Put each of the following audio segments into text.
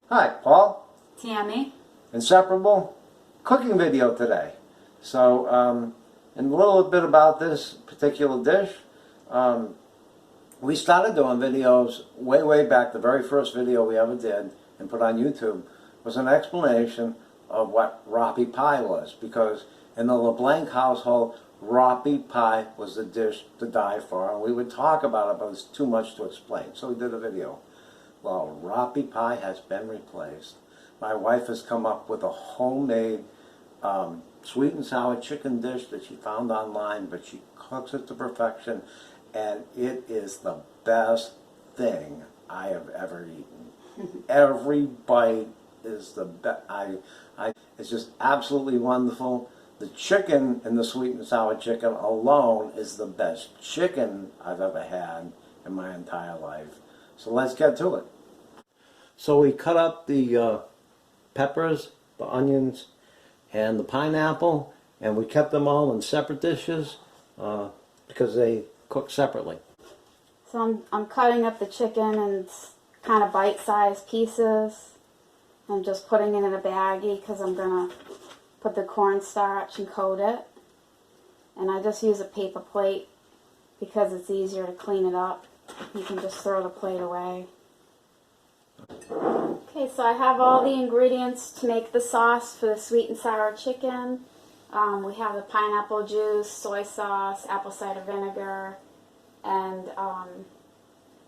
Hi, Paul. Tammy. Inseparable cooking video today. So, and a little bit about this particular dish. We started doing videos way back. The very first video we ever did and put on YouTube was an explanation of what rapi pie was, because in the LeBlanc household, rapi pie was the dish to die for, and we would talk about it, but it's too much to explain. So we did a video. Well, rapi pie has been replaced. My wife has come up with a homemade sweet and sour chicken dish that she found online, but she cooks it to perfection, and it is the best thing I have ever eaten. Every bite is the best. It's just absolutely wonderful. The chicken in the sweet and sour chicken alone is the best chicken I've ever had in my entire life. So let's get to it. So we cut up the peppers, the onions, and the pineapple, and we kept them all in separate dishes because they cook separately. So I'm cutting up the chicken in kind of bite-sized pieces. I'm just putting it in a baggie because I'm going to put the cornstarch and coat it. And I just use a paper plate because it's easier to clean it up. You can just throw the plate away. Okay, so I have all the ingredients to make the sauce for the sweet and sour chicken. We have the pineapple juice, soy sauce, apple cider vinegar, and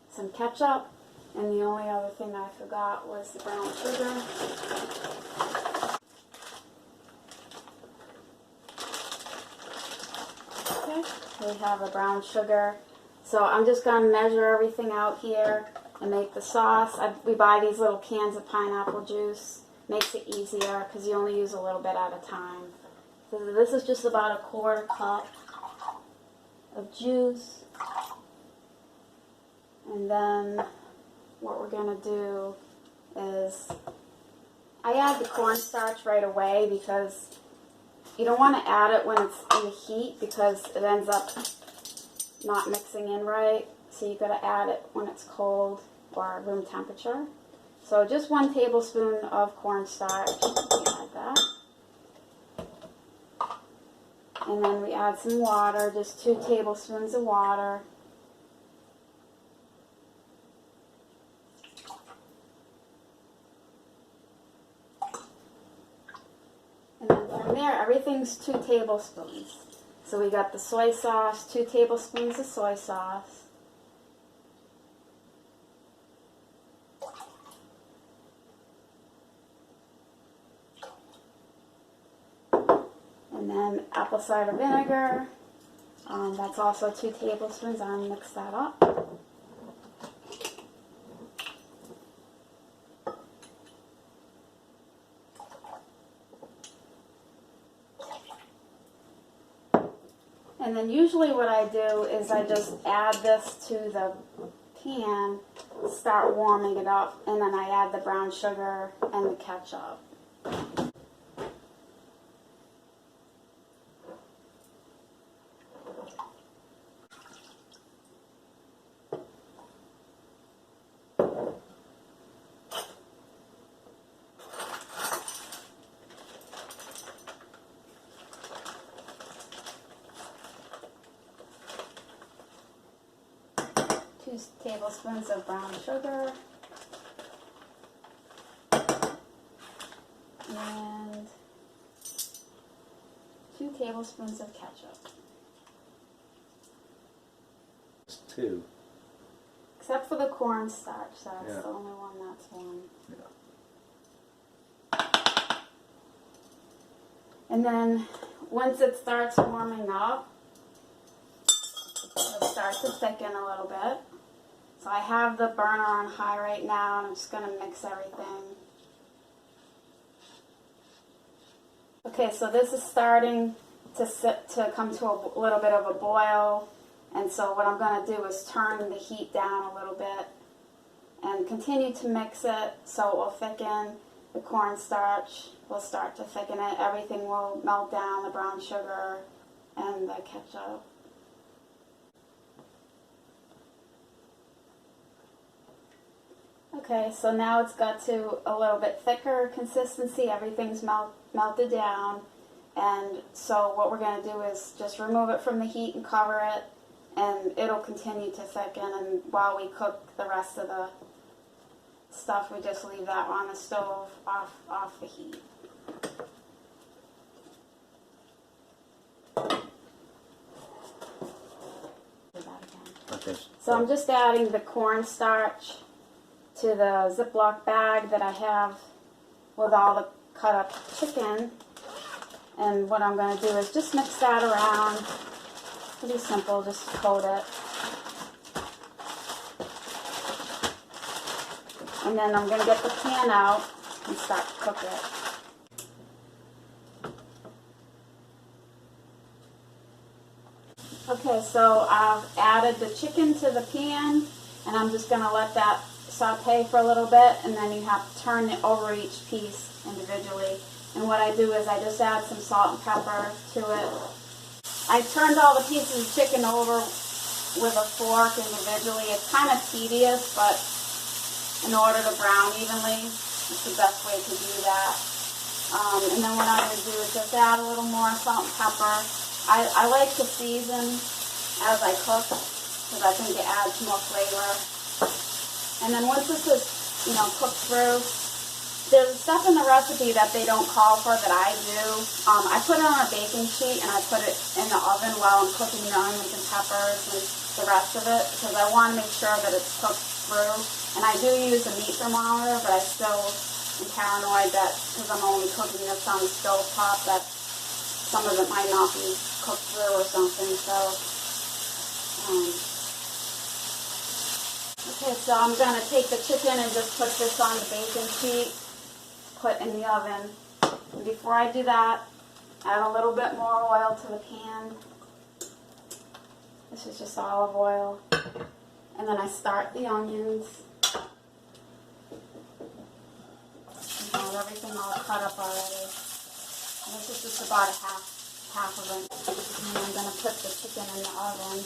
some ketchup. And the only other thing I forgot was the brown sugar. Okay, we have a brown sugar. So I'm just going to measure everything out here and make the sauce. We buy these little cans of pineapple juice. Makes it easier because you only use a little bit at a time. So this is just about a quarter cup of juice. And then what we're going to do is I add the cornstarch right away because you don't want to add it when it's in the heat because it ends up not mixing in right. So you got to add it when it's cold or room temperature. So just 1 tablespoon of cornstarch. We add that. And then we add some water, just 2 tablespoons of water. And then from there, everything's 2 tablespoons. So we got the soy sauce, 2 tablespoons of soy sauce. And then apple cider vinegar. That's also 2 tablespoons. I'll mix that up. And then usually what I do is I just add this to the pan, start warming it up, and then I add the brown sugar and the ketchup. Two tablespoons of brown sugar and 2 tablespoons of ketchup. 2. Except for the cornstarch, that's the only one that's 1. Yeah. And then once it starts warming up, it'll start to thicken a little bit. So I have the burner on high right now, and I'm just going to mix everything. Okay, so this is starting to come to a little bit of a boil, and so what I'm going to do is turn the heat down a little bit and continue to mix it so it will thicken. The cornstarch will start to thicken it. Everything will melt down, the brown sugar and the ketchup. Okay, so now it's got to a little bit thicker consistency. Everything's melted down. And so what we're going to do is just remove it from the heat and cover it. And it'll continue to thicken. And while we cook the rest of the stuff, we just leave that on the stove off the heat. Do that again. Okay. So I'm just adding the cornstarch to the Ziploc bag that I have with all the cut up chicken. And what I'm going to do is just mix that around. Pretty simple, just coat it. And then I'm going to get the pan out and start to cook it. Okay, so I've added the chicken to the pan, and I'm just going to let that saute for a little bit, and then you have to turn it over each piece individually. And what I do is I just add some salt and pepper to it. I turned all the pieces of chicken over with a fork individually. It's kind of tedious, but in order to brown evenly, it's the best way to do that. And then what I'm going to do is just add a little more salt and pepper. I like to season as I cook because I think it adds more flavor. And then once this is, cooked through, there's stuff in the recipe that they don't call for that I do. I put it on a baking sheet and I put it in the oven while I'm cooking the onions and peppers and the rest of it because I want to make sure that it's cooked through. And I do use a meat thermometer, but I still am paranoid that because I'm only cooking this on the stove top that some of it might not be cooked through or something. So, okay, so I'm going to take the chicken and just put this on the baking sheet. Put in the oven. And before I do that, add a little bit more oil to the pan. This is just olive oil. And then I start the onions. I have everything all cut up already. And this is just about half of it. And I'm going to put the chicken in the oven.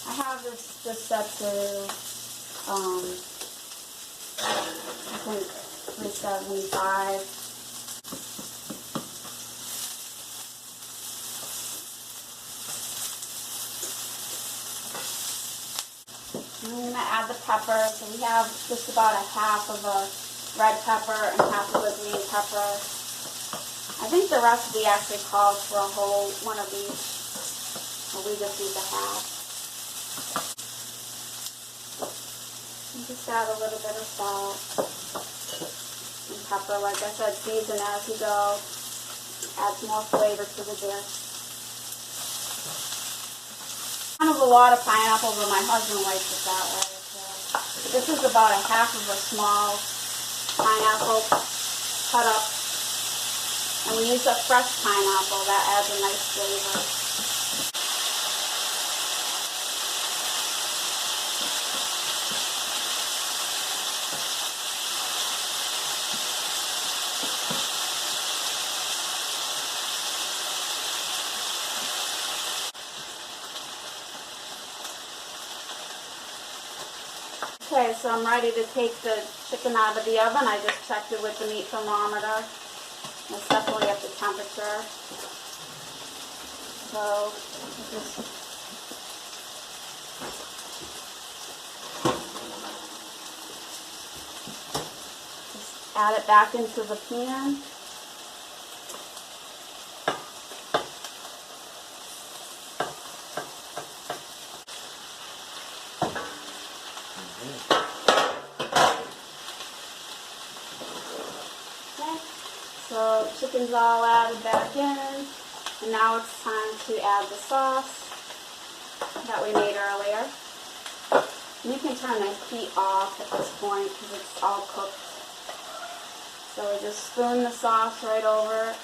I have this set to, I think, 375. I'm going to add the pepper. So we have just about a half of a red pepper and half of a green pepper. I think the recipe actually calls for a whole one of each, but we just use a half. And just add a little bit of salt and pepper. Like I said, season as you go. Adds more flavor to the dish. Kind of a lot of pineapple, but my husband likes it that way. So this is about a half of a small pineapple cut up. And we use a fresh pineapple. That adds a nice flavor. Okay, so I'm ready to take the chicken out of the oven. I just checked it with the meat thermometer. It's definitely at the temperature. So just add it back into the pan. So chicken's all added back in, and now it's time to add the sauce that we made earlier. And you can turn the heat off at this point because it's all cooked. So we just spoon the sauce right over it.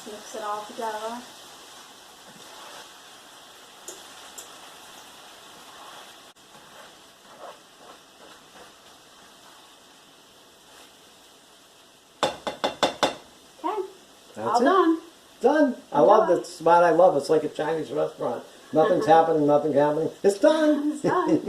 Mix it all together. That's All it. done. Done. I love that spot. I love it. It's like a Chinese restaurant. Nothing's happening. Nothing's happening. It's done. It's done.